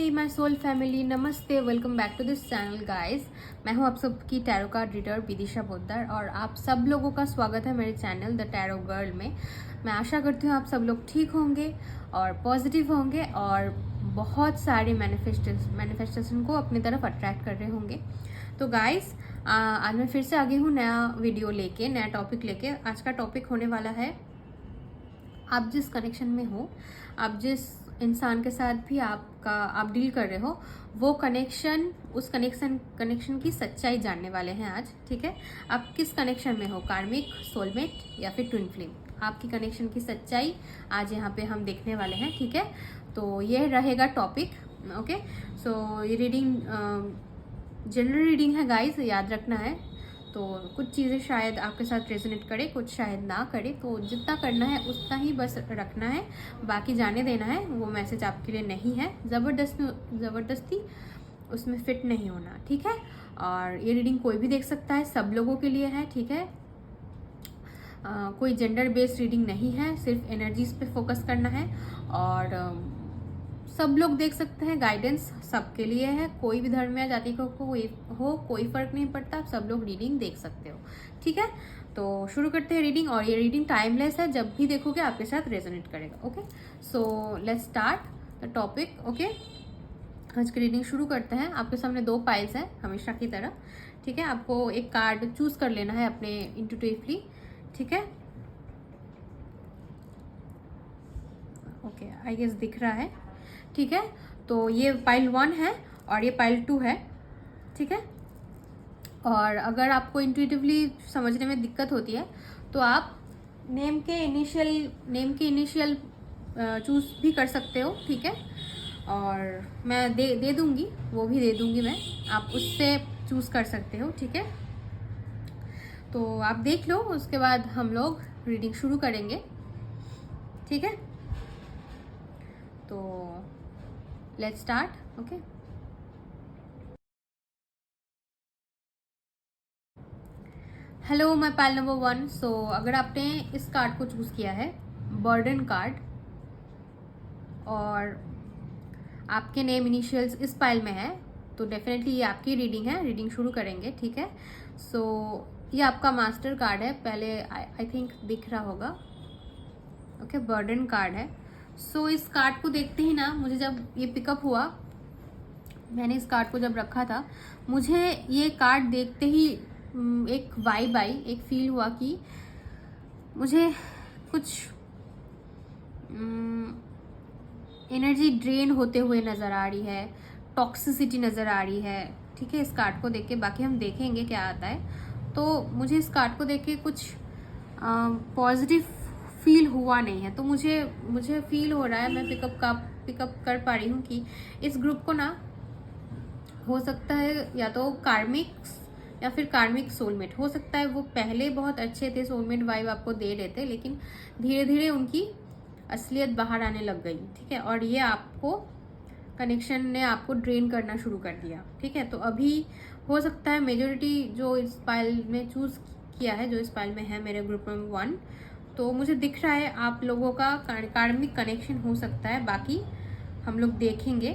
Hey my soul family, नमस्ते, welcome back to this channel guys. मैं हूं आप सबकी tarot card reader Vidisha Poddar और आप सब लोगों का स्वागत है मेरे चैनल द टैरो गर्ल में। मैं आशा करती हूं आप सब लोग ठीक होंगे और पॉजिटिव होंगे और बहुत सारे मैनिफेस्टेशन को अपनी तरफ अट्रैक्ट कर रहे होंगे। तो गाइस आज मैं फिर से आगे हूँ नया वीडियो लेके, नया टॉपिक लेके। आज का टॉपिक होने वाला है, आप जिस कनेक्शन में हो, आप जिस इंसान के साथ भी आप डील कर रहे हो, वो कनेक्शन, उस कनेक्शन की सच्चाई जानने वाले हैं आज। ठीक है, आप किस कनेक्शन में हो, कार्मिक, सोलमेट या फिर ट्विन फ्लेम, आपकी कनेक्शन की सच्चाई आज यहाँ पे हम देखने वाले हैं। ठीक है, तो ये रहेगा टॉपिक। ओके, सो ये रीडिंग जनरल रीडिंग है गाइस, याद रखना है। तो कुछ चीज़ें शायद आपके साथ रेजोनेट करे, कुछ शायद ना करे, तो जितना करना है उतना ही बस रखना है, बाकी जाने देना है। वो मैसेज आपके लिए नहीं है, ज़बरदस्ती उसमें फिट नहीं होना। ठीक है, और ये रीडिंग कोई भी देख सकता है, सब लोगों के लिए है। ठीक है, कोई जेंडर बेस्ड रीडिंग नहीं है, सिर्फ एनर्जीज पे फोकस करना है और सब लोग देख सकते हैं। गाइडेंस सबके लिए है, कोई भी धर्म या जाति को हो कोई फर्क नहीं पड़ता, आप सब लोग रीडिंग देख सकते हो। ठीक है, तो शुरू करते हैं रीडिंग। और ये रीडिंग टाइमलेस है, जब भी देखोगे आपके साथ रेजोनेट करेगा। Okay, so let's start the topic. Okay, आज की रीडिंग शुरू करते हैं। आपके सामने दो पाइल्स हैं हमेशा की तरह। ठीक है, आपको एक कार्ड चूज कर लेना है अपने इंट्यूटिवली। ठीक है, ओके, आई गेस दिख रहा है। ठीक है, तो ये पाइल 1 है और ये पाइल 2 है। ठीक है, और अगर आपको इंट्यूटिवली समझने में दिक्कत होती है तो आप नेम के इनिशियल चूज भी कर सकते हो। ठीक है, और मैं दे दूंगी, वो भी दे दूंगी मैं, आप उससे चूज कर सकते हो। ठीक है, तो आप देख लो, उसके बाद हम लोग रीडिंग शुरू करेंगे। ठीक है, तो let's start. Okay, hello my pile number 1। सो अगर आपने इस कार्ड को चूज किया है, बर्डन कार्ड, और आपके नेम इनिशियल्स इस पाइल में है, तो डेफिनेटली ये आपकी रीडिंग है। रीडिंग शुरू करेंगे। ठीक है, सो ये आपका मास्टर कार्ड है, पहले आई थिंक दिख रहा होगा। ओके, बर्डन कार्ड है। सो इस कार्ड को देखते ही ना, मुझे जब ये पिकअप हुआ, मैंने इस कार्ड को जब रखा था, मुझे ये कार्ड देखते ही एक वाइब आई, एक फील हुआ कि मुझे कुछ एनर्जी ड्रेन होते हुए नज़र आ रही है, टॉक्सिसिटी नज़र आ रही है। ठीक है, इस कार्ड को देख के, बाकी हम देखेंगे क्या आता है। तो मुझे इस कार्ड को देख के कुछ पॉजिटिव फील हुआ नहीं है, तो मुझे फील हो रहा है, मैं पिकअप कर पा रही हूँ कि इस ग्रुप को ना, हो सकता है या तो कार्मिक या फिर कार्मिक सोलमेट हो सकता है। वो पहले बहुत अच्छे थे, सोलमेट वाइब आपको दे रहे थे, लेकिन धीरे धीरे उनकी असलियत बाहर आने लग गई। ठीक है, और ये आपको कनेक्शन ने आपको ड्रेन करना शुरू कर दिया। ठीक है, तो अभी हो सकता है मेजोरिटी जो इस पाइल में चूज किया है, जो इस पाइल में है मेरे ग्रुप में 1, तो मुझे दिख रहा है आप लोगों का कार्मिक कनेक्शन हो सकता है। बाकी हम लोग देखेंगे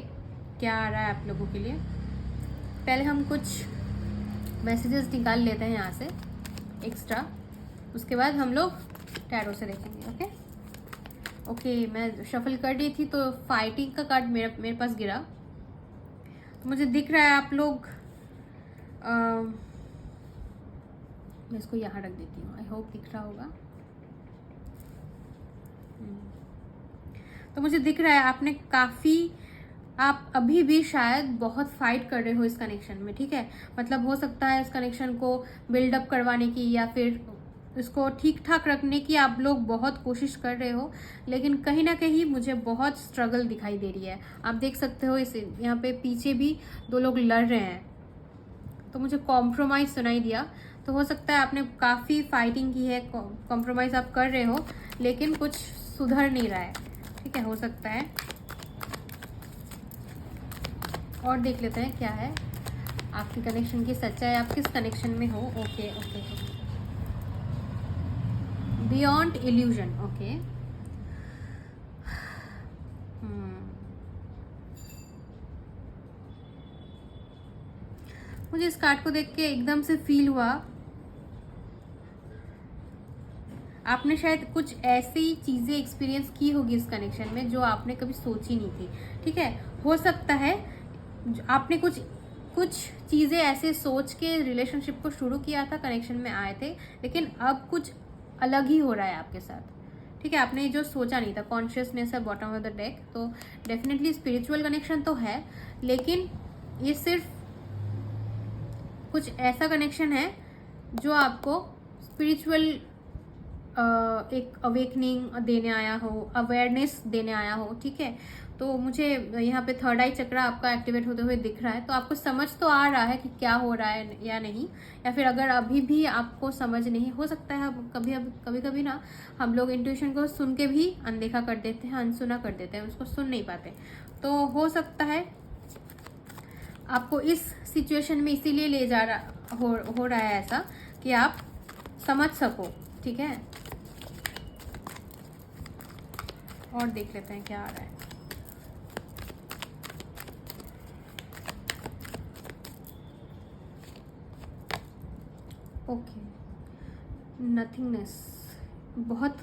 क्या आ रहा है आप लोगों के लिए। पहले हम कुछ मैसेजेस निकाल लेते हैं यहाँ से एक्स्ट्रा, उसके बाद हम लोग टैरो से देखेंगे। ओके ओके, मैं शफल कर रही थी तो फाइटिंग का कार्ड मेरे पास गिरा, तो मुझे दिख रहा है आप लोग, मैं इसको यहाँ रख देती हूँ, आई होप दिख रहा होगा। तो मुझे दिख रहा है आप अभी भी शायद बहुत फाइट कर रहे हो इस कनेक्शन में। ठीक है, मतलब हो सकता है इस कनेक्शन को बिल्डअप करवाने की या फिर इसको ठीक ठाक रखने की आप लोग बहुत कोशिश कर रहे हो, लेकिन कहीं ना कहीं मुझे बहुत स्ट्रगल दिखाई दे रही है। आप देख सकते हो इस यहाँ पे पीछे भी 2 लोग लड़ रहे हैं, तो मुझे कॉम्प्रोमाइज़ सुनाई दिया। तो हो सकता है आपने काफ़ी फाइटिंग की है, कॉम्प्रोमाइज़ आप कर रहे हो, लेकिन कुछ सुधर नहीं रहा है। ठीक है, हो सकता है। और देख लेते हैं क्या है आपकी कनेक्शन की सच्चाई, आप किस कनेक्शन में हो। Okay okay, beyond illusion. Okay, मुझे इस कार्ड को देख के एकदम से फील हुआ आपने शायद कुछ ऐसी चीज़ें एक्सपीरियंस की होगी इस कनेक्शन में जो आपने कभी सोची नहीं थी। ठीक है, हो सकता है आपने कुछ कुछ चीज़ें ऐसे सोच के रिलेशनशिप को शुरू किया था, कनेक्शन में आए थे, लेकिन अब कुछ अलग ही हो रहा है आपके साथ। ठीक है, आपने जो सोचा नहीं था, कॉन्शियसनेस है बॉटम ऑफ द डेक, तो डेफिनेटली स्पिरिचुअल कनेक्शन तो है, लेकिन ये सिर्फ कुछ ऐसा कनेक्शन है जो आपको स्पिरिचुअल एक अवेकनिंग देने आया हो, अवेयरनेस देने आया हो। ठीक है, तो मुझे यहाँ पे थर्ड आई चक्र आपका एक्टिवेट होते हुए दिख रहा है, तो आपको समझ तो आ रहा है कि क्या हो रहा है या नहीं, या फिर अगर अभी भी आपको समझ नहीं, हो सकता है कभी कभी ना हम लोग इंट्यूशन को सुन के भी अनदेखा कर देते हैं, अनसुना कर देते हैं, उसको सुन नहीं पाते। तो हो सकता है आपको इस सिचुएशन में इसीलिए ले जा रहा हो रहा है ऐसा कि आप समझ सको। ठीक है, और देख लेते हैं क्या आ रहा है। Okay, nothingness. बहुत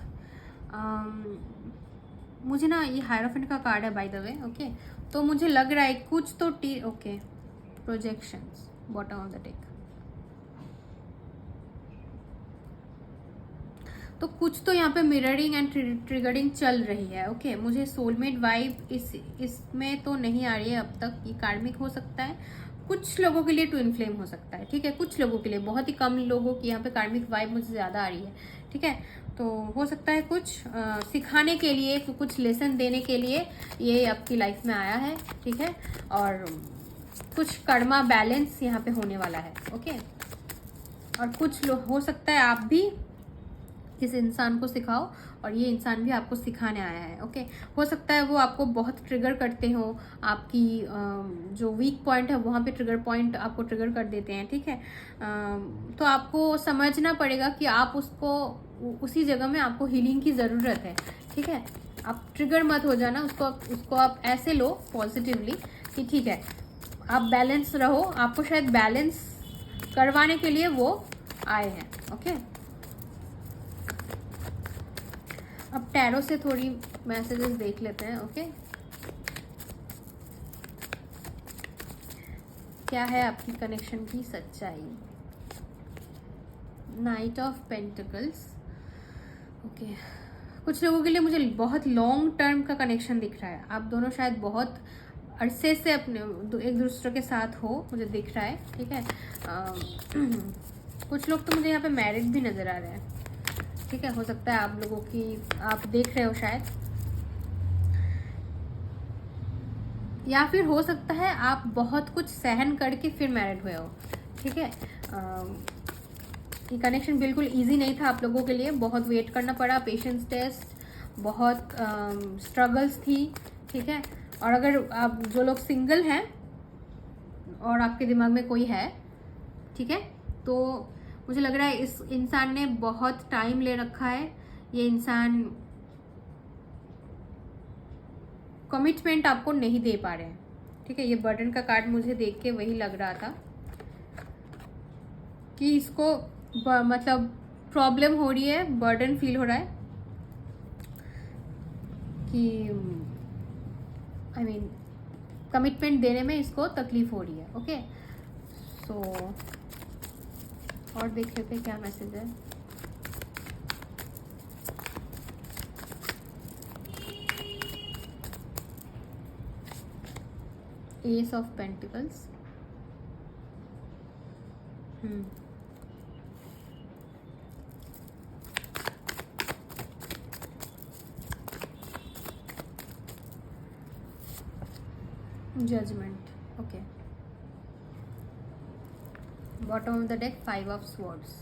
मुझे ना ये हायरोफेंट का कार्ड है बाय द वे। ओके, तो मुझे लग रहा है कुछ तो okay, projections bottom of the deck, तो कुछ तो यहाँ पे मिररिंग एंड ट्रिगरिंग चल रही है। ओके, मुझे सोलमेट वाइब इसमें तो नहीं आ रही है अब तक। ये कार्मिक हो सकता है, कुछ लोगों के लिए ट्विन फ्लेम हो सकता है। ठीक है, कुछ लोगों के लिए, बहुत ही कम लोगों की यहाँ पे कार्मिक वाइब मुझे ज़्यादा आ रही है। ठीक है, तो हो सकता है कुछ सिखाने के लिए, कुछ लेसन देने के लिए ये आपकी लाइफ में आया है। ठीक है, और कुछ कर्मा बैलेंस यहाँ पे होने वाला है। ओके, और कुछ लोग, हो सकता है आप भी इस इंसान को सिखाओ और ये इंसान भी आपको सिखाने आया है। ओके, हो सकता है वो आपको बहुत ट्रिगर करते हो, आपकी जो वीक पॉइंट है वहाँ पे ट्रिगर पॉइंट आपको ट्रिगर कर देते हैं। ठीक है, तो आपको समझना पड़ेगा कि आप उसको, उसी जगह में आपको हीलिंग की ज़रूरत है। ठीक है, आप ट्रिगर मत हो जाना, उसको आप ऐसे लो पॉजिटिवली कि ठीक है आप बैलेंस रहो, आपको शायद बैलेंस करवाने के लिए वो आए हैं। ओके, अब टैरो से थोड़ी मैसेजेस देख लेते हैं। ओके, क्या है आपकी कनेक्शन की सच्चाई। Night of pentacles. ओके, कुछ लोगों के लिए मुझे बहुत लॉन्ग टर्म का कनेक्शन दिख रहा है। आप दोनों शायद बहुत अरसे से अपने एक दूसरे के साथ हो, मुझे दिख रहा है। ठीक है, कुछ लोग तो मुझे यहाँ पे मैरिड भी नज़र आ रहे हैं। ठीक है, हो सकता है आप लोगों की, आप देख रहे हो शायद, या फिर हो सकता है आप बहुत कुछ सहन करके फिर मैरिड हुए हो। ठीक है, ये कनेक्शन बिल्कुल इजी नहीं था आप लोगों के लिए, बहुत वेट करना पड़ा, पेशेंस टेस्ट, बहुत स्ट्रगल्स थी। ठीक है, और अगर आप जो लोग सिंगल हैं और आपके दिमाग में कोई है, ठीक है, तो मुझे लग रहा है इस इंसान ने बहुत टाइम ले रखा है। ये इंसान कमिटमेंट आपको नहीं दे पा रहे हैं। ठीक है, ये बर्डन का कार्ड मुझे देख के वही लग रहा था कि इसको मतलब प्रॉब्लम हो रही है, बर्डन फील हो रहा है कि आई मीन कमिटमेंट देने में इसको तकलीफ हो रही है। ओके, सो और देख लेते हैं क्या मैसेज है। Ace of pentacles, judgement. Okay, bottom of the deck 5 of swords.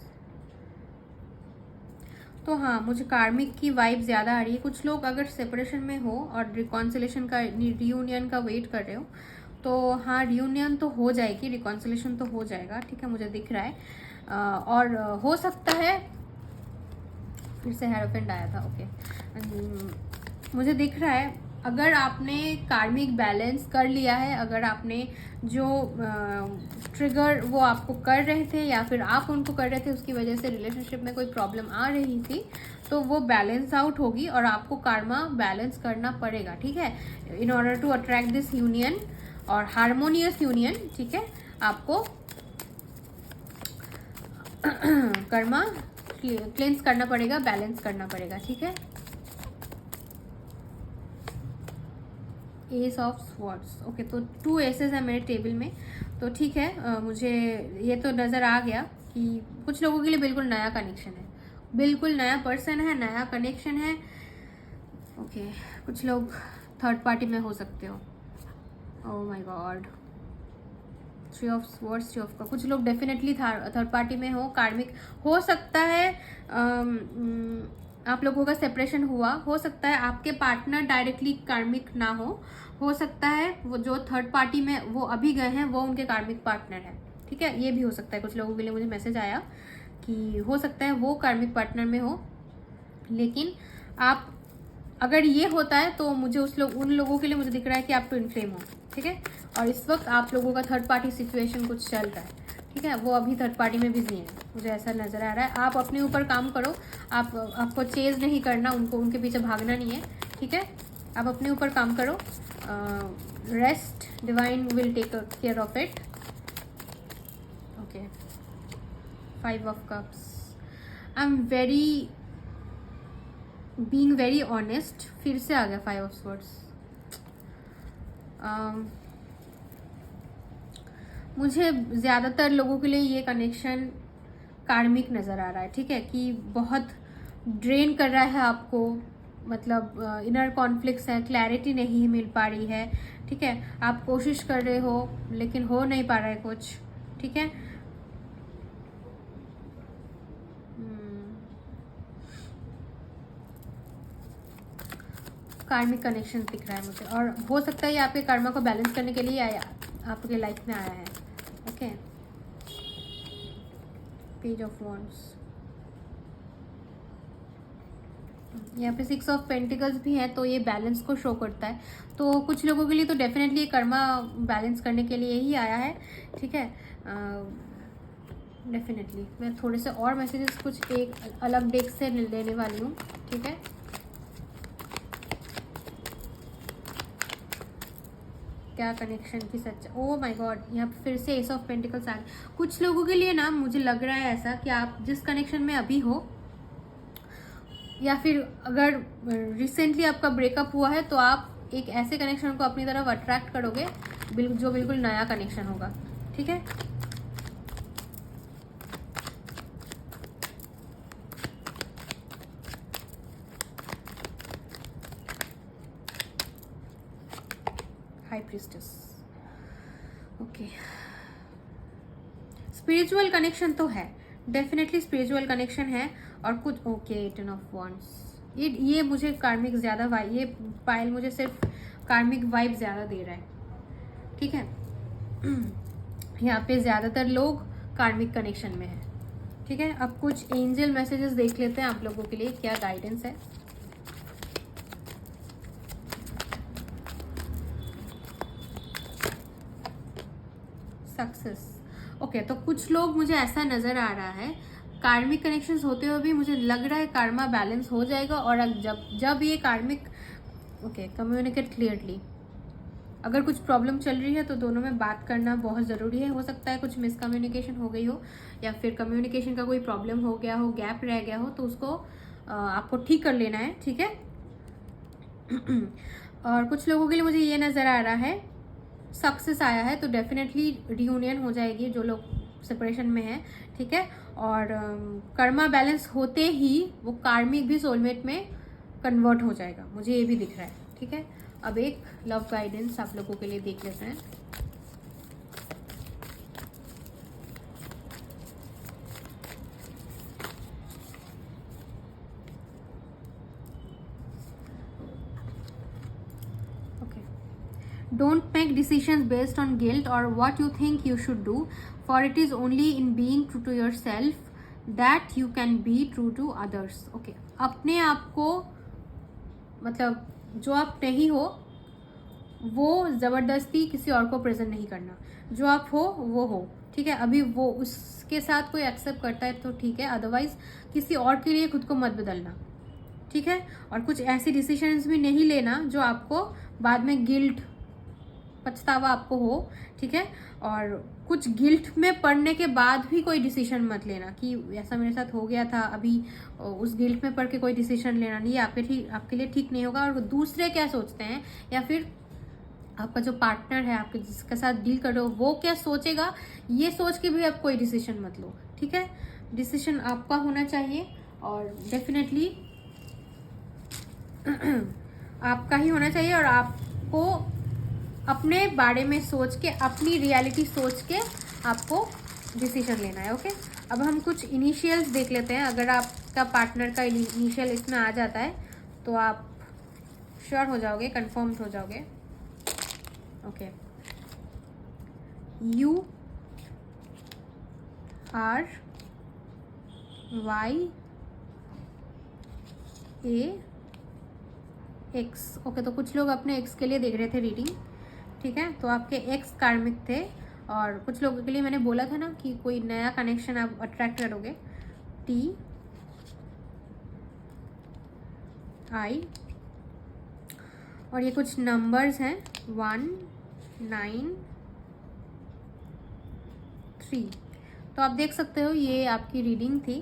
तो हाँ, मुझे कार्मिक की वाइब ज़्यादा आ रही है। कुछ लोग अगर सेपरेशन में हो और रिकॉन्सिलेशन का, रियूनियन का वेट कर रहे हो, तो हाँ रियूनियन तो हो जाएगी, रिकॉन्सिलेशन तो हो जाएगा। ठीक है, मुझे दिख रहा है। और हो सकता है, फिर से हेरोफेंट आया था। ओके, मुझे दिख रहा है अगर आपने कार्मिक बैलेंस कर लिया है, अगर आपने जो ट्रिगर वो आपको कर रहे थे या फिर आप उनको कर रहे थे, उसकी वजह से रिलेशनशिप में कोई प्रॉब्लम आ रही थी, तो वो बैलेंस आउट होगी और आपको कार्मा बैलेंस करना पड़ेगा, ठीक है, in order to attract this union और हार्मोनियस यूनियन, ठीक है। आपको कर्मा क्लेंस करना पड़ेगा, बैलेंस करना पड़ेगा, ठीक है। एस ऑफ स्वॉर्ड्स, ओके, तो 2 एसेस है मेरे टेबल में, तो ठीक है। मुझे ये तो नज़र आ गया कि कुछ लोगों के लिए बिल्कुल नया कनेक्शन है, बिल्कुल नया पर्सन है, नया कनेक्शन है, ओके। कुछ लोग थर्ड पार्टी में हो सकते हो, oh my God, 3 of swords, 3 of का, कुछ लोग डेफिनेटली थर्ड पार्टी में हो, कार्मिक हो सकता है। आप लोगों का सेपरेशन हुआ, हो सकता है आपके पार्टनर डायरेक्टली कार्मिक ना हो सकता है वो जो थर्ड पार्टी में वो अभी गए हैं वो उनके कार्मिक पार्टनर है, ठीक है। ये भी हो सकता है, कुछ लोगों के लिए मुझे मैसेज आया कि हो सकता है वो कार्मिक पार्टनर में हो, लेकिन आप अगर ये होता है तो मुझे उन लोगों के लिए मुझे दिख रहा है कि आप ट्विन फ्लेम हो, ठीक है, और इस वक्त आप लोगों का थर्ड पार्टी सिचुएशन कुछ चल रहा है, ठीक है, वो अभी थर्ड पार्टी में बिजी है, मुझे ऐसा नज़र आ रहा है। आप अपने ऊपर काम करो, आपको चेज नहीं करना, उनके पीछे भागना नहीं है, ठीक है, आप अपने ऊपर काम करो, rest, divine will take care of it, okay. 5 of cups, I am being very honest, फिर से आ गया 5 ऑफ स्वॉर्ड्स। मुझे ज़्यादातर लोगों के लिए ये कनेक्शन कार्मिक नज़र आ रहा है, ठीक है, कि बहुत ड्रेन कर रहा है आपको, मतलब इनर कॉन्फ्लिक्ट्स है, क्लैरिटी नहीं मिल पा रही है, ठीक है, आप कोशिश कर रहे हो लेकिन हो नहीं पा रहा है कुछ, ठीक है। कार्मिक कनेक्शन दिख रहा है मुझे, और हो सकता है ये आपके कर्मा को बैलेंस करने के लिए आया, आपके लाइफ में आया है, ओके। पेज ऑफ वॉन्ड्स, यहाँ पे 6 ऑफ पेंटिकल्स भी है, तो ये बैलेंस को शो करता है, तो कुछ लोगों के लिए तो डेफिनेटली ये कर्मा बैलेंस करने के लिए ही आया है, ठीक है। डेफिनेटली मैं थोड़े से और मैसेजेस कुछ एक अलग डेक से लेने वाली हूँ, ठीक है। क्या कनेक्शन की सच्चा, ओह माय गॉड, यहाँ पे फिर से एस ऑफ पेंटिकल्स आ गए। कुछ लोगों के लिए ना मुझे लग रहा है ऐसा कि आप जिस कनेक्शन में अभी हो, या फिर अगर रिसेंटली आपका ब्रेकअप हुआ है, तो आप एक ऐसे कनेक्शन को अपनी तरफ अट्रैक्ट करोगे जो बिल्कुल नया कनेक्शन होगा, ठीक है। High priestess, okay. Spiritual connection तो है, डेफिनेटली स्पिरिचुअल कनेक्शन है, और कुछ ओके 10 ऑफ वॉन्ड्स, ये मुझे कार्मिक ज़्यादा ये पाइल मुझे सिर्फ कार्मिक वाइब ज़्यादा दे रहा है, ठीक है। यहाँ पे ज़्यादातर लोग कार्मिक कनेक्शन में है, ठीक है। अब कुछ एंजल मैसेजेस देख लेते हैं आप लोगों के लिए क्या गाइडेंस है। सक्सेस, ओके, तो कुछ लोग मुझे ऐसा नज़र आ रहा है कार्मिक कनेक्शंस होते हुए भी मुझे लग रहा है कार्मा बैलेंस हो जाएगा, और जब ये कार्मिक, ओके, कम्युनिकेट क्लियरली, अगर कुछ प्रॉब्लम चल रही है तो दोनों में बात करना बहुत ज़रूरी है। हो सकता है कुछ मिसकम्युनिकेशन हो गई हो, या फिर कम्युनिकेशन का कोई प्रॉब्लम हो गया हो, गैप रह गया हो, तो उसको आपको ठीक कर लेना है, ठीक है। और कुछ लोगों के लिए मुझे ये नज़र आ रहा है सक्सेस आया है, तो डेफिनेटली रियूनियन हो जाएगी जो लोग सेपरेशन में है, ठीक है। और कर्मा बैलेंस होते ही वो कार्मिक भी सोलमेट में कन्वर्ट हो जाएगा, मुझे ये भी दिख रहा है, ठीक है। अब एक लव गाइडेंस आप लोगों के लिए देख लेते हैं। Don't make decisions based on guilt or what you think you should do, for it is only in being true to yourself that you can be true to others. Okay, अपने आप को मतलब जो आप नहीं हो वो ज़बरदस्ती किसी और को प्रेजेंट नहीं करना, जो आप हो वो हो, ठीक है। अभी वो उसके साथ कोई एक्सेप्ट करता है तो ठीक है, अदरवाइज किसी और के लिए खुद को मत बदलना, ठीक है। और कुछ ऐसी डिसीजंस भी नहीं लेना जो आपको बाद में गिल्ट, पछतावा आपको हो, ठीक है। और कुछ गिल्ट में पड़ने के बाद भी कोई डिसीजन मत लेना कि ऐसा मेरे साथ हो गया था, अभी उस गिल्ट में पड़ के कोई डिसीजन लेना नहीं, आपके लिए ठीक नहीं होगा। और दूसरे क्या सोचते हैं या फिर आपका जो पार्टनर है, आपके जिसके साथ डील कर रहे हो, वो क्या सोचेगा, ये सोच के भी आप कोई डिसीजन मत लो, ठीक है। डिसीजन आपका होना चाहिए और डेफिनेटली आपका ही होना चाहिए, और आपको अपने बारे में सोच के, अपनी रियलिटी सोच के आपको डिसीजन लेना है, ओके। अब हम कुछ इनिशियल्स देख लेते हैं। अगर आपका पार्टनर का इनिशियल इसमें आ जाता है तो आप श्योर हो जाओगे, कंफर्म हो जाओगे, okay. U R Y A X, okay. तो कुछ लोग अपने एक्स के लिए देख रहे थे रीडिंग, ठीक है। तो आपके एक्स कार्मिक थे, और कुछ लोगों के लिए मैंने बोला था ना कि कोई नया कनेक्शन आप अट्रैक्ट करोगे। T I, और ये कुछ नंबर्स हैं 1 9 3। तो आप देख सकते हो ये आपकी रीडिंग थी,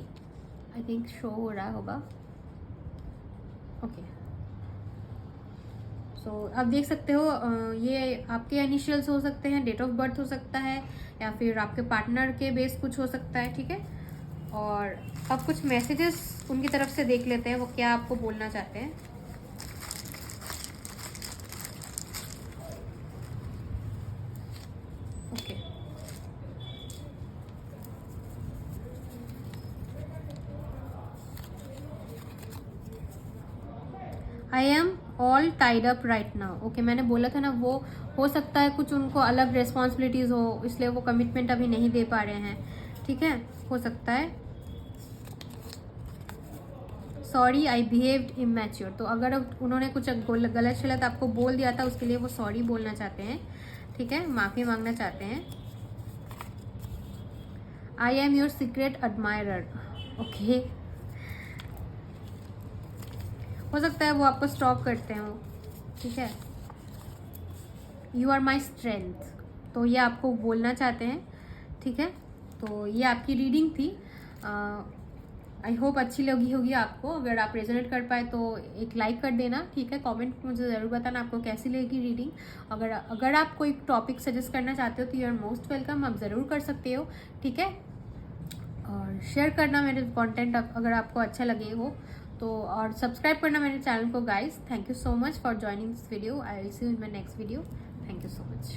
आई थिंक शो हो रहा होगा, ओके। सो आप देख सकते हो ये आपके इनिशियल्स हो सकते हैं, डेट ऑफ बर्थ हो सकता है, या फिर आपके पार्टनर के बेस कुछ हो सकता है, ठीक है। और अब कुछ मैसेजेस उनकी तरफ से देख लेते हैं, वो क्या आपको बोलना चाहते हैं। Okay, I am all tied up right now, okay. मैंने बोला था ना, वो हो सकता है कुछ उनको अलग रिस्पॉन्सिबिलिटीज हो, इसलिए वो कमिटमेंट अभी नहीं दे पा रहे हैं, ठीक है, हो सकता है। सॉरी आई बिहेव्ड इमैच्योर, तो अगर उन्होंने कुछ गलत शलत आपको बोल दिया था, उसके लिए वो सॉरी बोलना चाहते हैं, ठीक है, माफ़ी मांगना चाहते हैं। आई am your secret admirer, okay. हो सकता है वो आपको स्टॉक करते हो, ठीक है। यू आर माई स्ट्रेंथ, तो ये आपको बोलना चाहते हैं, ठीक है। तो ये आपकी रीडिंग थी, आई होप अच्छी लगी होगी आपको। अगर आप रेजोनेट कर पाए तो एक लाइक कर देना, ठीक है। कमेंट मुझे ज़रूर बताना आपको कैसी लगी रीडिंग। अगर आप कोई टॉपिक सजेस्ट करना चाहते हो तो यू आर मोस्ट वेलकम, आप ज़रूर कर सकते हो, ठीक है। और शेयर करना मेरे कंटेंट अगर आपको अच्छा लगे हो तो, और सब्सक्राइब करना मेरे चैनल को guys. Thank you so much for joining this video, I will see you in my next video. Thank you so much.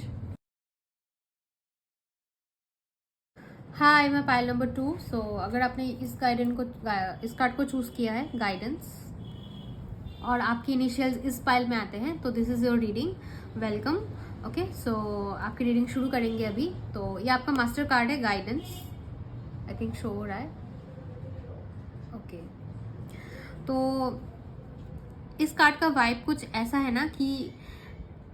Hi, मैं पायल नंबर 2। सो अगर आपने इस कार्ड को चूज़ किया है गाइडेंस, और आपकी इनिशियल्स इस पाइल में आते हैं, तो this is your reading, welcome, okay. So आपकी रीडिंग शुरू करेंगे अभी। तो ये आपका मास्टर कार्ड है, गाइडेंस, आई थिंक शो हो रहा है, ओके। तो इस कार्ड का वाइब कुछ ऐसा है ना कि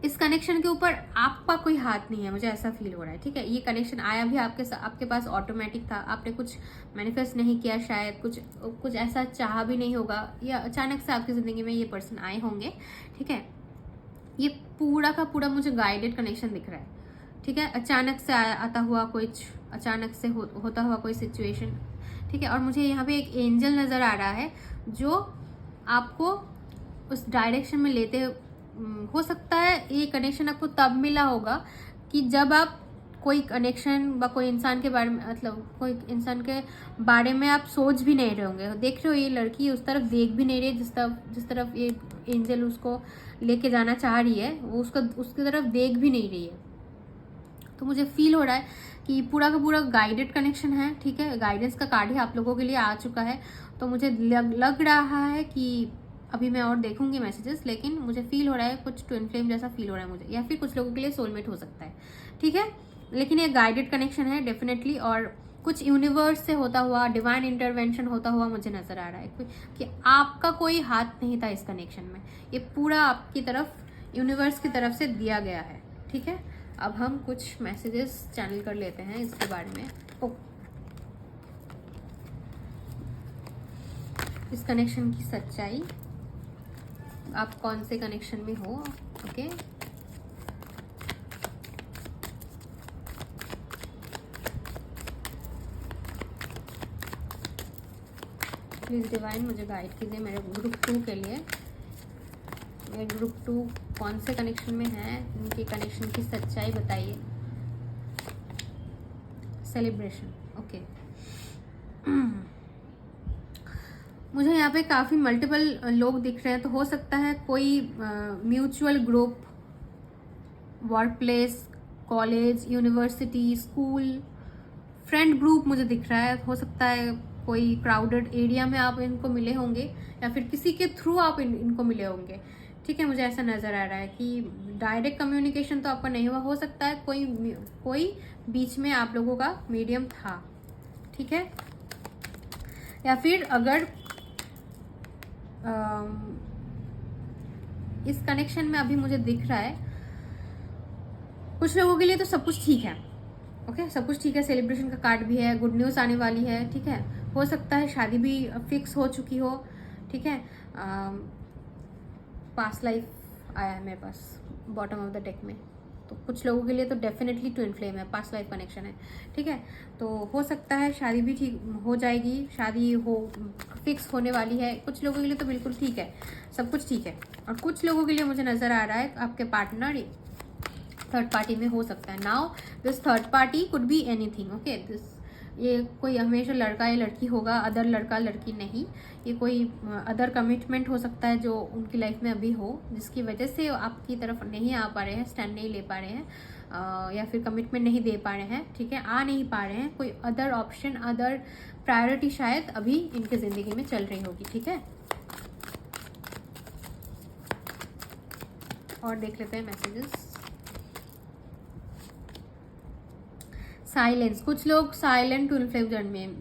इस कनेक्शन के ऊपर आपका कोई हाथ नहीं है, मुझे ऐसा फील हो रहा है, ठीक है। ये कनेक्शन आया भी आपके पास ऑटोमेटिक था, आपने कुछ मैनिफेस्ट नहीं किया, शायद कुछ ऐसा चाहा भी नहीं होगा, या अचानक से आपकी ज़िंदगी में ये पर्सन आए होंगे, ठीक है। ये पूरा का पूरा मुझे गाइडेड कनेक्शन दिख रहा है, ठीक है। अचानक से आता हुआ कुछ, अचानक से होता हुआ कोई सिचुएशन, ठीक है। और मुझे यहाँ पे एक एंजल नज़र आ रहा है जो आपको उस डायरेक्शन में लेते, हो सकता है ये कनेक्शन आपको तब मिला होगा कि जब आप कोई कनेक्शन व कोई इंसान के बारे में, मतलब कोई इंसान के बारे में आप सोच भी नहीं रहे होंगे। देख रहे हो ये लड़की उस तरफ देख भी नहीं रही, जिस तरफ ये एंजल उसको लेके जाना चाह रही है, वो उसकी तरफ देख भी नहीं रही है। तो मुझे फील हो रहा है कि पूरा का पूरा गाइडेड कनेक्शन है, ठीक है। गाइडेंस का कार्ड ही आप लोगों के लिए आ चुका है। तो मुझे लग रहा है कि अभी मैं और देखूंगी मैसेजेस, लेकिन मुझे फील हो रहा है कुछ ट्विन फ्लेम जैसा फील हो रहा है मुझे, या फिर कुछ लोगों के लिए सोलमेट हो सकता है, ठीक है। लेकिन ये गाइडेड कनेक्शन है डेफिनेटली, और कुछ यूनिवर्स से होता हुआ, डिवाइन इंटरवेंशन होता हुआ मुझे नज़र आ रहा है कि आपका कोई हाथ नहीं था इस कनेक्शन में, ये पूरा आपकी तरफ, यूनिवर्स की तरफ से दिया गया है। ठीक है, अब हम कुछ मैसेजेस चैनल कर लेते हैं इसके बारे में। इस कनेक्शन की सच्चाई, आप कौन से कनेक्शन में हो। ओके, प्लीज़ डिवाइन मुझे गाइड कीजिए मेरे ग्रुप 2 के लिए। मेरे ग्रुप 2 कौन से कनेक्शन में है, इनके कनेक्शन की सच्चाई बताइए। Celebration, okay. मुझे यहाँ पे काफ़ी मल्टीपल लोग दिख रहे हैं, तो हो सकता है कोई mutual group, work place, college, university, school, friend group मुझे दिख रहा है। हो सकता है कोई क्राउडेड एरिया में आप इनको मिले होंगे या फिर किसी के थ्रू आप इनको मिले होंगे। ठीक है, मुझे ऐसा नज़र आ रहा है कि डायरेक्ट कम्युनिकेशन तो आपका नहीं हुआ, हो सकता है कोई बीच में आप लोगों का मीडियम था। ठीक है, या फिर अगर इस कनेक्शन में अभी मुझे दिख रहा है कुछ लोगों के लिए तो सब कुछ ठीक है। ओके, सब कुछ ठीक है, सेलिब्रेशन का कार्ड भी है, गुड न्यूज़ आने वाली है। ठीक है, हो सकता है शादी भी फिक्स हो चुकी हो। ठीक है, पास्ट लाइफ आया है मेरे पास बॉटम ऑफ द डेक में, तो कुछ लोगों के लिए तो डेफिनेटली ट्विन फ्लेम है, पास्ट लाइफ कनेक्शन है। ठीक है, तो हो सकता है शादी भी ठीक हो जाएगी, शादी हो फिक्स होने वाली है। कुछ लोगों के लिए तो बिल्कुल ठीक है, सब कुछ ठीक है। और कुछ लोगों के लिए मुझे नज़र आ रहा है आपके पार्टनर थर्ड पार्टी में हो सकता है। Now this third party could be anything. Okay, this, ये कोई हमेशा लड़का या लड़की होगा, अदर लड़का लड़की नहीं। ये कोई अदर कमिटमेंट हो सकता है जो उनकी लाइफ में अभी हो, जिसकी वजह से आपकी तरफ नहीं आ पा रहे हैं, स्टैंड नहीं ले पा रहे हैं, या फिर कमिटमेंट नहीं दे पा रहे हैं। ठीक है, आ नहीं पा रहे हैं, कोई अदर ऑप्शन, अदर प्रायोरिटी शायद अभी इनकी ज़िंदगी में चल रही होगी। ठीक है, और देख लेते हैं मैसेजेस। साइलेंस, कुछ लोग साइलेंट ट्विन फ्लेम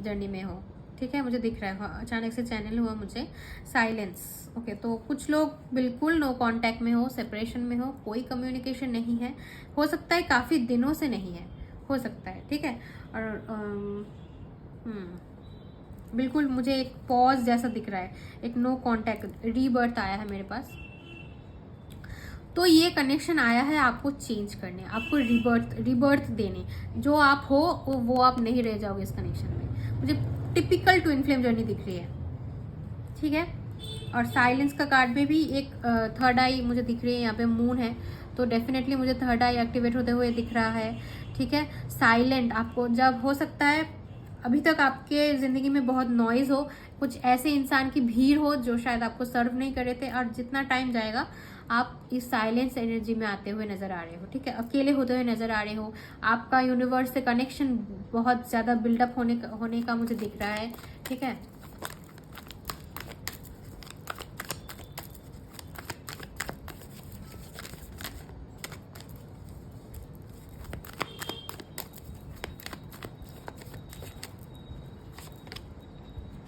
जर्नी में हो। ठीक है, मुझे दिख रहा है, अचानक से चैनल हुआ मुझे साइलेंस। ओके, तो कुछ लोग बिल्कुल नो कांटेक्ट में हो, सेपरेशन में हो, कोई कम्युनिकेशन नहीं है। हो सकता है काफ़ी दिनों से नहीं है, हो सकता है। ठीक है, और बिल्कुल मुझे एक पॉज जैसा दिख रहा है, एक नो कांटेक्ट, रीबर्थ आया है मेरे पास। तो ये कनेक्शन आया है आपको चेंज करने, आपको रिबर्थ देने। जो आप हो वो आप नहीं रह जाओगे इस कनेक्शन में। मुझे टिपिकल ट्विन फ्लेम जर्नी दिख रही है। ठीक है, और साइलेंस का कार्ड में भी एक थर्ड आई मुझे दिख रही है, यहाँ पे मून है, तो डेफिनेटली मुझे थर्ड आई एक्टिवेट होते हुए दिख रहा है। ठीक है, साइलेंट, आपको जब हो सकता है अभी तक आपके ज़िंदगी में बहुत नॉइज़ हो, कुछ ऐसे इंसान की भीड़ हो जो शायद आपको सर्व नहीं कर रहे थे, और जितना टाइम जाएगा आप इस साइलेंस एनर्जी में आते हुए नज़र आ रहे हो। ठीक है, अकेले होते हुए नज़र आ रहे हो, आपका यूनिवर्स से कनेक्शन बहुत ज़्यादा बिल्डअप होने का मुझे दिख रहा है। ठीक है,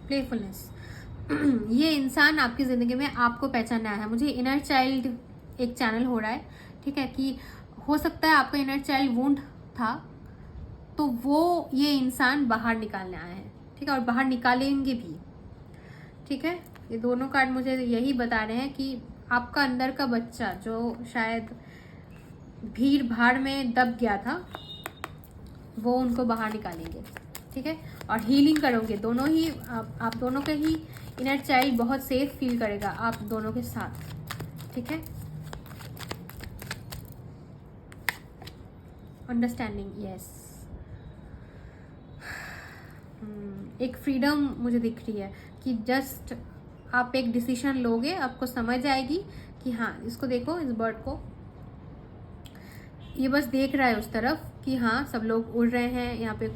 प्लेफुलनेस, ये इंसान आपकी ज़िंदगी में आपको पहचाना है। मुझे इनर चाइल्ड एक चैनल हो रहा है। ठीक है, कि हो सकता है आपका इनर चाइल्ड वुंड था, तो वो ये इंसान बाहर निकालने आए हैं। ठीक है, और बाहर निकालेंगे भी। ठीक है, ये दोनों कार्ड मुझे यही बता रहे हैं कि आपका अंदर का बच्चा जो शायद भीड़ भाड़ में दब गया था, वो उनको बाहर निकालेंगे। ठीक है, और हीलिंग करोगे दोनों ही, आप दोनों के ही इनर चाइल्ड बहुत सेफ फील करेगा आप दोनों के साथ। ठीक है, अंडरस्टैंडिंग, यस। एक फ्रीडम मुझे दिख रही है कि जस्ट आप एक डिसीजन लोगे, आपको समझ आएगी कि हाँ, इसको देखो, इस बर्ड को, ये बस देख रहा है उस तरफ कि हाँ सब लोग उड़ रहे हैं, यहाँ पे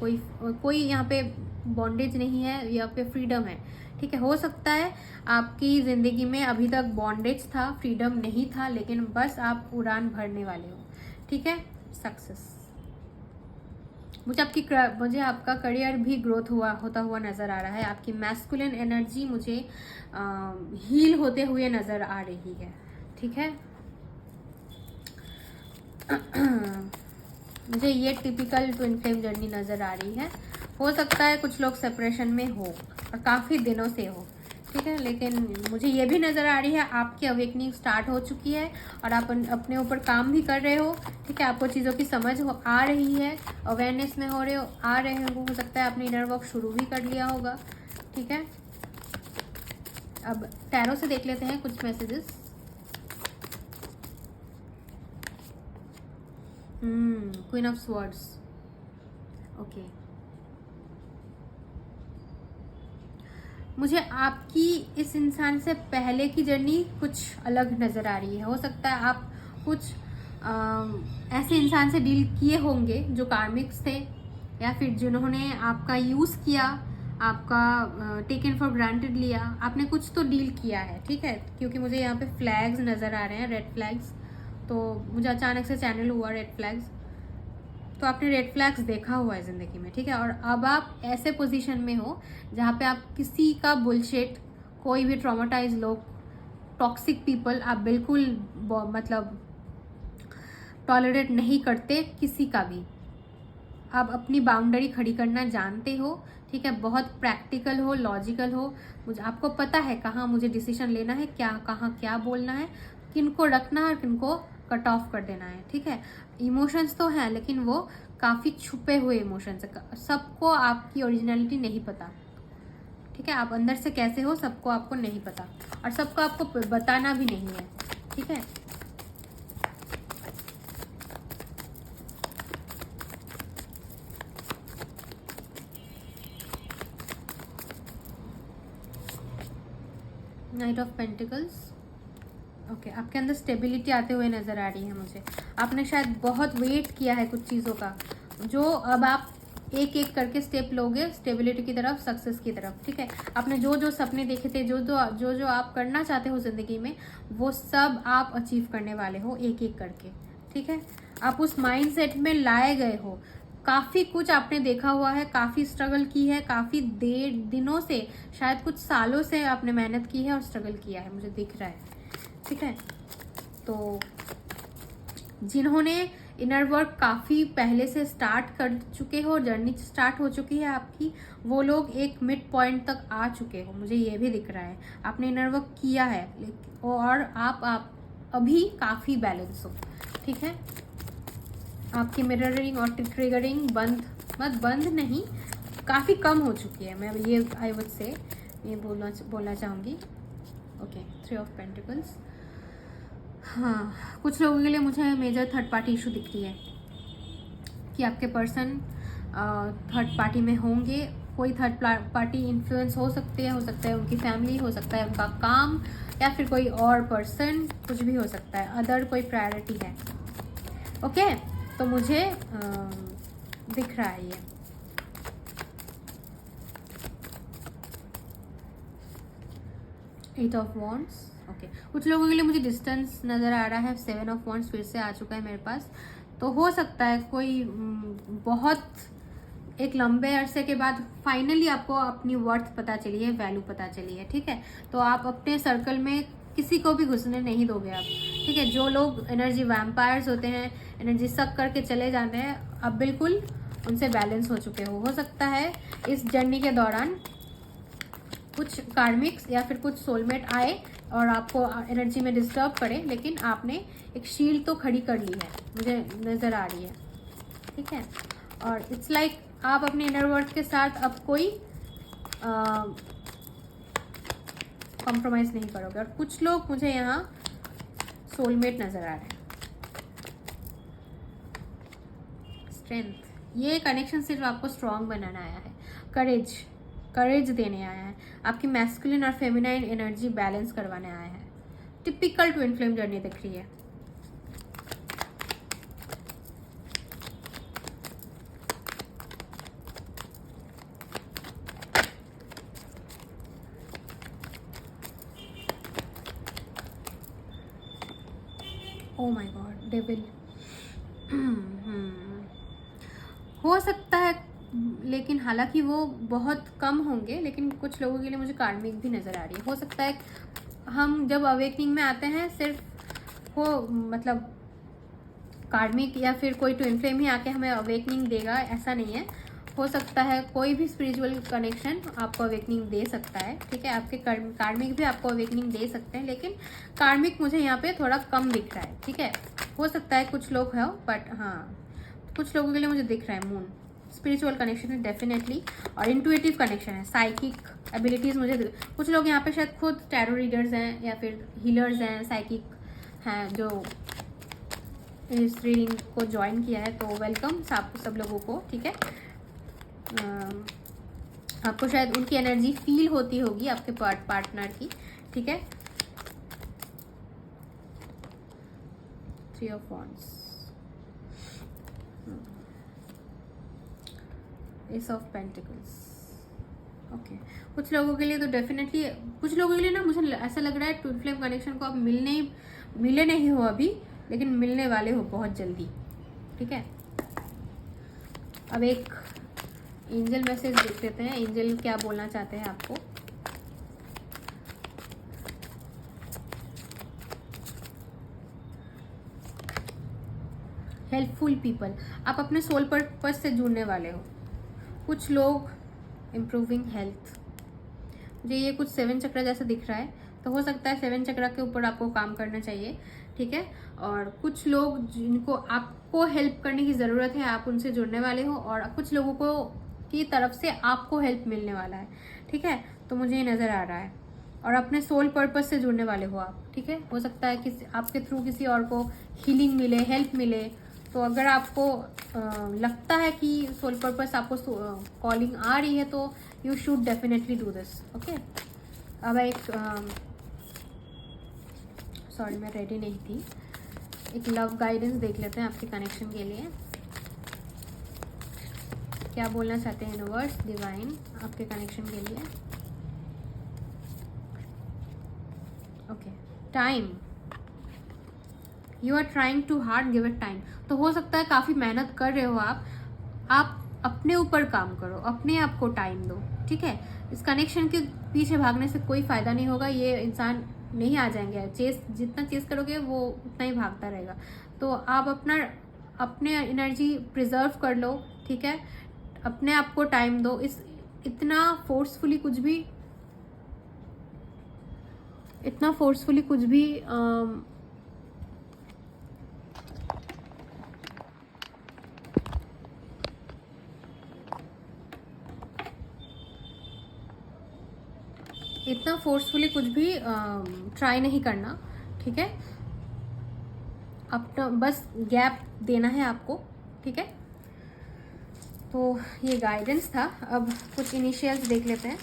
कोई यहाँ पे बॉन्डेज नहीं है, यहाँ पे फ्रीडम है। ठीक है, हो सकता है आपकी ज़िंदगी में अभी तक बॉन्डेज था, फ्रीडम नहीं था, लेकिन बस आप उड़ान भरने वाले हो। ठीक है, सक्सेस, मुझे आपका करियर भी ग्रोथ होता हुआ नज़र आ रहा है। आपकी मैस्कुलिन एनर्जी मुझे हील होते हुए नज़र आ रही है, ठीक है। मुझे ये टिपिकल ट्विन फ्लेम जर्नी नज़र आ रही है। हो सकता है कुछ लोग सेपरेशन में हो और काफ़ी दिनों से हो, ठीक है, लेकिन मुझे ये भी नज़र आ रही है आपकी अवेकनिंग स्टार्ट हो चुकी है और आप अपने ऊपर काम भी कर रहे हो, ठीक है। आपको चीज़ों की समझ आ रही है, अवेयरनेस में हो रहे हो, आ रहे हो सकता है आपने इनर वर्क शुरू भी कर लिया होगा, ठीक है। अब टैरो से देख लेते हैं कुछ messages. Queen of swords, okay. मुझे आपकी इस इंसान से पहले की जर्नी कुछ अलग नज़र आ रही है। हो सकता है आप कुछ ऐसे इंसान से डील किए होंगे जो कार्मिक्स थे, या फिर जिन्होंने आपका यूज़ किया, आपका टेकन फॉर ग्रांटेड लिया, आपने कुछ तो डील किया है, ठीक है। क्योंकि मुझे यहाँ पे फ्लैग्स नज़र आ रहे हैं, रेड फ्लैग्स, तो मुझे अचानक से चैनल हुआ रेड फ्लैग्स, तो आपने रेड फ्लैग्स देखा हुआ है ज़िंदगी में, ठीक है। और अब आप ऐसे पोजीशन में हो जहाँ पे आप किसी का बुलशिट, कोई भी ट्रॉमाटाइज लोग, टॉक्सिक पीपल आप बिल्कुल मतलब टॉलरेट नहीं करते किसी का भी। आप अपनी बाउंड्री खड़ी करना जानते हो, ठीक है। बहुत प्रैक्टिकल हो, लॉजिकल हो, मुझे आपको पता है कहाँ मुझे डिसीजन लेना है, क्या कहाँ क्या बोलना है, किनको रखना है और किनको कट ऑफ कर देना है, ठीक है। इमोशंस तो हैं लेकिन वो काफ़ी छुपे हुए इमोशंस है, सबको आपकी ओरिजिनलिटी नहीं पता, ठीक है। आप अंदर से कैसे हो सबको आपको नहीं पता और सबको आपको बताना भी नहीं है, ठीक है। Night of pentacles, okay. आपके अंदर स्टेबिलिटी आते हुए नज़र आ रही है मुझे। आपने शायद बहुत वेट किया है कुछ चीज़ों का, जो अब आप एक एक करके स्टेप लोगे स्टेबिलिटी की तरफ, सक्सेस की तरफ, ठीक है। आपने जो जो सपने देखे थे, जो आप करना चाहते हो ज़िंदगी में, वो सब आप अचीव करने वाले हो एक एक करके, ठीक है। आप उस माइंडसेट में लाए गए हो। काफ़ी कुछ आपने देखा हुआ है, काफ़ी स्ट्रगल की है, काफ़ी दिनों से, शायद कुछ सालों से आपने मेहनत की है और स्ट्रगल किया है, मुझे दिख रहा है, ठीक है। तो जिन्होंने इनर वर्क काफ़ी पहले से स्टार्ट कर चुके हो, जर्नी स्टार्ट हो चुकी है आपकी, वो लोग एक मिड पॉइंट तक आ चुके हो, मुझे ये भी दिख रहा है। आपने इनर वर्क किया है और आप अभी काफ़ी बैलेंस हो, ठीक है। आपकी मिररिंग और ट्रिगरिंग बंद नहीं, काफ़ी कम हो चुकी है, मैं ये आई वुड से ये बोलना चाहूँगी, ओके। 3 ऑफ पेंटिकल्स, हाँ, कुछ लोगों के लिए मुझे मेजर थर्ड पार्टी इशू दिख रही है कि आपके पर्सन थर्ड पार्टी में होंगे। कोई थर्ड पार्टी इन्फ्लुएंस हो सकता है उनकी फैमिली, हो सकता है उनका काम, या फिर कोई और पर्सन, कुछ भी हो सकता है, अदर कोई प्रायोरिटी है, ओके। तो मुझे दिख रहा है ये। Eight of wands, okay. कुछ लोगों के लिए मुझे डिस्टेंस नज़र आ रहा है। 7 ऑफ वॉन्ड्स फिर से आ चुका है मेरे पास, तो हो सकता है कोई बहुत एक लंबे अरसे के बाद फाइनली आपको अपनी वर्थ पता चली है, वैल्यू पता चली है, ठीक है। तो आप अपने सर्कल में किसी को भी घुसने नहीं दोगे आप, ठीक है। जो लोग एनर्जी वैम्पायर्स होते हैं, एनर्जी सक करके चले जाते हैं, अब बिल्कुल उनसे बैलेंस हो चुके हो सकता है इस जर्नी के दौरान कुछ कार्मिक्स या फिर कुछ सोलमेट आए और आपको एनर्जी में डिस्टर्ब करे, लेकिन आपने एक शील्ड तो खड़ी कर ली है, मुझे नज़र आ रही है, ठीक है। और इट्स लाइक आप अपने इनर वर्ल्ड के साथ अब कोई कॉम्प्रोमाइज़ नहीं करोगे। और कुछ लोग मुझे यहाँ सोलमेट नज़र आ रहे हैं। स्ट्रेंथ, ये कनेक्शन सिर्फ आपको स्ट्रॉन्ग बनाना आया है, करेज देने आया है, आपकी मैस्कुलिन और फेमिनाइन एनर्जी बैलेंस करवाने आया है। टिपिकल ट्विन फ्लेम जर्नी दिख रही है। Oh my God, devil. हो सकता है, लेकिन हालांकि वो बहुत कम होंगे, लेकिन कुछ लोगों के लिए मुझे कार्मिक भी नज़र आ रही है। हो सकता है हम जब अवेकनिंग में आते हैं सिर्फ हो मतलब कार्मिक या फिर कोई ट्विन फ्लेम ही आके हमें अवेकनिंग देगा, ऐसा नहीं है। हो सकता है कोई भी स्पिरिचुअल कनेक्शन आपको अवेकनिंग दे सकता है, ठीक है। आपके कार्मिक भी आपको अवेकनिंग दे सकते हैं, लेकिन कार्मिक मुझे यहाँ पे थोड़ा कम दिख रहा है, ठीक है। हो सकता है कुछ लोग हो, बट हाँ कुछ लोगों के लिए मुझे दिख रहा है मून स्पिरिचुअल कनेक्शन है डेफिनेटली, और इंट्यूटिव कनेक्शन है, साइकिक एबिलिटीज़ मुझे कुछ लोग यहाँ पे शायद खुद टैरो रीडर्स हैं या फिर हीलर्स हैं, साइकिक हैं जो इस रीडिंग को ज्वाइन किया है, तो वेलकम सब लोगों को, ठीक है। आपको शायद उनकी एनर्जी फील होती होगी आपके पार्टनर की, ठीक है। 3 of wands, S of pentacles, okay. कुछ लोगों के लिए तो डेफिनेटली, कुछ लोगों के लिए ना मुझे ऐसा लग रहा है ट्विन फ्लेम कनेक्शन को आप मिले नहीं हो अभी, लेकिन मिलने वाले हो बहुत जल्दी, ठीक है। अब एक एंजल मैसेज देख लेते हैं, एंजल क्या बोलना चाहते हैं आपको। हेल्पफुल पीपल, आप अपने सोल पर्पस से जुड़ने वाले हो। कुछ लोग इम्प्रूविंग हेल्थ, मुझे ये कुछ 7 चक्र जैसा दिख रहा है, तो हो सकता है 7 चक्र के ऊपर आपको काम करना चाहिए, ठीक है। और कुछ लोग जिनको आपको हेल्प करने की ज़रूरत है, आप उनसे जुड़ने वाले हो, और कुछ लोगों को की तरफ से आपको हेल्प मिलने वाला है, ठीक है। तो मुझे ये नज़र आ रहा है, और अपने सोल पर्पस से जुड़ने वाले हो आप, ठीक है। हो सकता है कि आपके थ्रू किसी और को हीलिंग मिले, हेल्प मिले। तो अगर आपको लगता है कि सोल पर्पस आपको कॉलिंग आ रही है, तो you should definitely do this, okay. अब एक सॉरी मैं रेडी नहीं थी, एक लव गाइडेंस देख लेते हैं आपके कनेक्शन के लिए। क्या बोलना चाहते हैं यूनिवर्स, डिवाइन आपके कनेक्शन के लिए। Okay, time, you are trying too hard, give it time. तो हो सकता है काफ़ी मेहनत कर रहे हो आप अपने ऊपर काम करो, अपने आप को टाइम दो, ठीक है। इस कनेक्शन के पीछे भागने से कोई फ़ायदा नहीं होगा, ये इंसान नहीं आ जाएंगे। जितना चेस करोगे वो उतना ही भागता रहेगा। तो आप अपने एनर्जी प्रिजर्व कर लो, ठीक है। अपने आप को टाइम दो। इतना फोर्सफुली कुछ भी ट्राई नहीं करना, ठीक है। अपना बस गैप देना है आपको, ठीक है। तो ये गाइडेंस था। अब कुछ इनिशियल्स देख लेते हैं।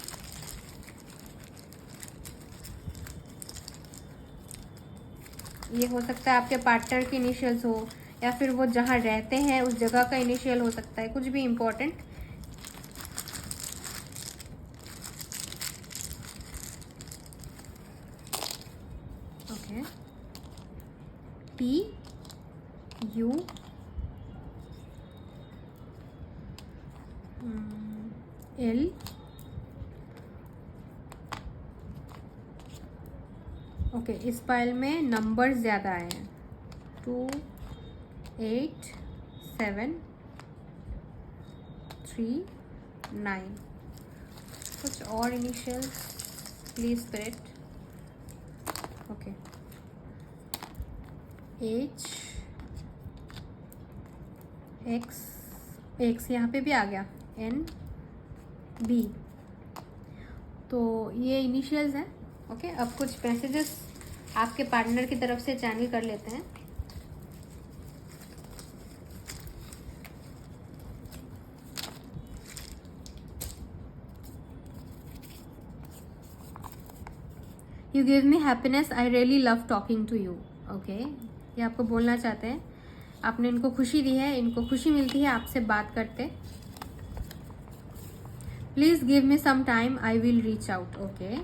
ये हो सकता है आपके पार्टनर के इनिशियल्स हो, या फिर वो जहाँ रहते हैं उस जगह का इनिशियल हो सकता है, कुछ भी important. Okay, TU L okay, इस फाइल में नंबर्स ज़्यादा आए हैं, 2 8 7 3 9। कुछ और initials please spirit. Okay, H X यहाँ पे भी आ गया, N B। तो ये इनिशियल्स हैं, ओके। अब कुछ मैसेजेस आपके पार्टनर की तरफ से चैनल कर लेते हैं। You give me happiness, I really love talking to you, okay. ये आपको बोलना चाहते हैं, आपने इनको खुशी दी है, इनको खुशी मिलती है आपसे बात करते। Please give me some time, I will reach out, okay.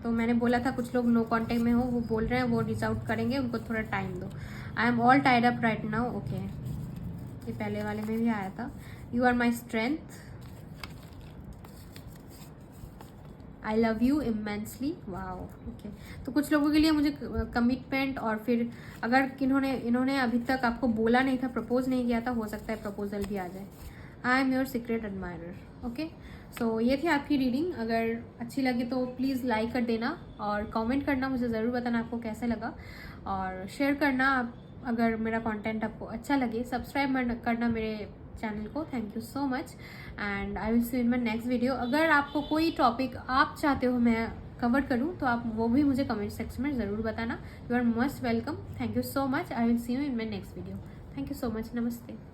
तो मैंने बोला था कुछ लोग नो कॉन्टेक्ट में हो, वो बोल रहे हैं वो रीच आउट करेंगे, उनको थोड़ा टाइम दो। I am all tied up right now, okay. ये पहले वाले में भी आया था। You are my strength, I love you immensely. Wow, okay. तो कुछ लोगों के लिए मुझे कमिटमेंट, और फिर अगर इन्होंने अभी तक आपको बोला नहीं था, प्रपोज नहीं किया था, हो सकता है प्रपोजल भी आ जाए। I am your secret admirer. Okay, so ये थी आपकी रीडिंग। अगर अच्छी लगी तो प्लीज़ लाइक कर देना और कमेंट करना, मुझे ज़रूर बताना आपको कैसा लगा, और शेयर करना अगर मेरा कंटेंट आपको अच्छा लगे। सब्सक्राइब करना मेरे चैनल को। Thank you so much and I will C in my next video. अगर आपको कोई टॉपिक आप चाहते हो मैं कवर करूं तो आप वो भी मुझे कमेंट सेक्शन में ज़रूर बताना। You are most welcome. Thank you so much. I will see you in my next video. Thank you so much. नमस्ते।